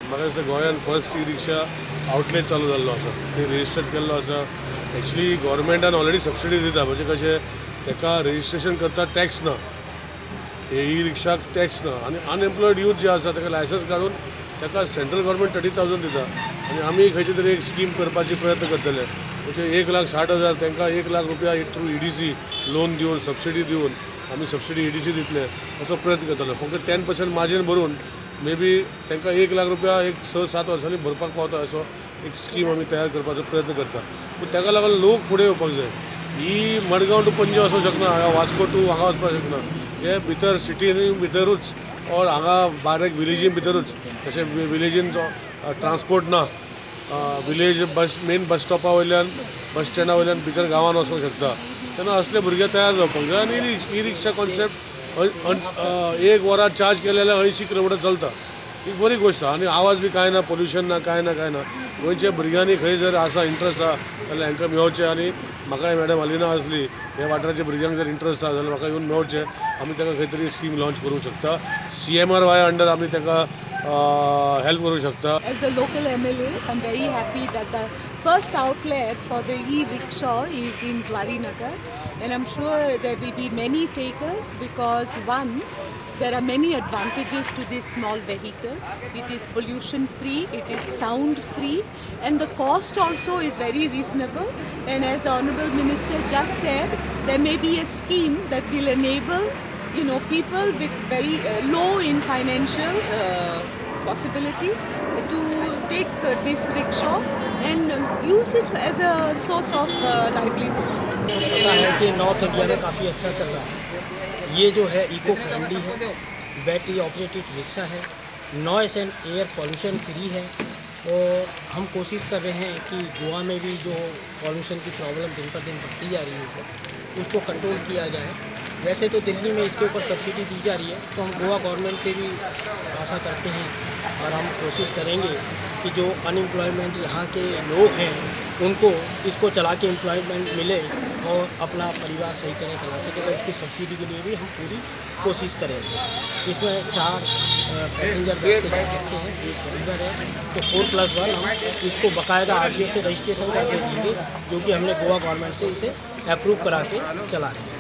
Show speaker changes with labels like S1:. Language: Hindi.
S1: म्हाका दिसता गोंयांत फर्स्ट ई रिक्षा आउटलेट चालू जाल्लो आसा, ते रेजिस्टर केल्लो आसा. एक्चुअली गव्हर्मेंटान ऑलरेडी सबसिडी दिता, म्हणजे कशें ताका रेजिस्ट्रेशन करता टॅक्स ना, ई रिक्षाक टॅक्स ना, आनी अनएम्प्लॉयड यूथ जे आसा ताका लायसन्स काडून ताका सेंट्रल गव्हर्मेंट 30,000 दिता. आनी आमी खंयची तरी एक स्कीम करपाची प्रयत्न करतले, म्हणजे 1,60,000 तांकां 1,00,000 रुपया थ्रू EDC लोन दिवन सबसिडी दिवन आमी सबसिडी EDC दितले असो प्रयत्न करतले. फक्त 10% मार्जीन भरून मे बी तांकां 1,00,000 रुपया एक 6-7 वर्सांनी भरपाक पावता असो एक स्कीम आमी तयार करपाचो प्रयत्न करता. पूण ताका लागून लोक फुडें येवपाक जाय. ही मडगांव टू पणजे वचूंक शकना, वास्को टू हांगा वचपाक शकना. हे भितर सिटीनी भितरूच और हांगा बारीक विलेजीन भितरूच, तशें विलेजीन ट्रान्सपोर्ट ना. विलेज मेन बस स्टॉपा वयल्यान बस स्टँडा वयल्यान भितर गांवांत वचूंक शकता. तेन्ना असले भुरगे तयार जावपाक जाय. आनी ई रिक्षा कॉन्सेप्ट 1 वरां चार्ज केले जाल्यार 80 किलोमिटर चलता. ही बरी गोष्ट. आनी आवाज बी कांय ना, पोल्युशन ना, कांय ना. गोंयच्या भुरग्यांनी खंय जर आसा इंट्रस्ट आसा जाल्यार हांकां मेळचें. आनी म्हाका मॅडम अलिना आसली, ह्या वाठाराच्या भुरग्यांक जर इंट्रस्ट आसा जाल्यार म्हाका येवन मेळचें. आमी ताका खंय तरी स्कीम लॉन्च करूंक शकता. CMRY अंडर आमी ताका हेल्प करूंक शकता.
S2: As the local MLA, I'm very happy that the first outlet for the e-rickshaw is in Zwarinagar, and I'm sure there will be many takers because one, there are many advantages to this small vehicle. It is pollution free, it is sound free, and the cost also is very reasonable. And as the Honourable Minister just said, there may be a scheme that will enable people with very low in financial possibilities to take this rickshaw and use it as a source of livelihood.
S3: पता है कि नॉर्थ इंडिया में काफ़ी अच्छा चल रहा है. ये जो है इको फ्रेंडली है, बैटरी ऑपरेटेड रिक्शा है, noise and air pollution free है. और हम कोशिश कर रहे हैं कि गोवा में भी जो पॉल्यूशन की प्रॉब्लम दिन पर दिन बढ़ती जा रही है उसको कंट्रोल किया जाए. वैसे तो दिल्ली में इसके ऊपर सब्सिडी दी जा रही है, तो हम गोवा गवर्नमेंट से भी आशा करते हैं और हम कोशिश करेंगे कि जो अनएम्प्लॉयमेंट यहाँ के लोग हैं उनको इसको चला के एम्प्लॉयमेंट मिले और अपना परिवार सही तरह चला सके. तो उसकी सब्सिडी के लिए भी हम पूरी कोशिश करेंगे. इसमें 4 पैसेंजर बैठ के जा सकते हैं, एक ड्राइवर है, तो 4+1 हम इसको बाकायदा RTO से रजिस्ट्रेशन करके देंगे, जो कि हमने गोवा गवर्नमेंट से इसे अप्रूव करा के चला रहे हैं.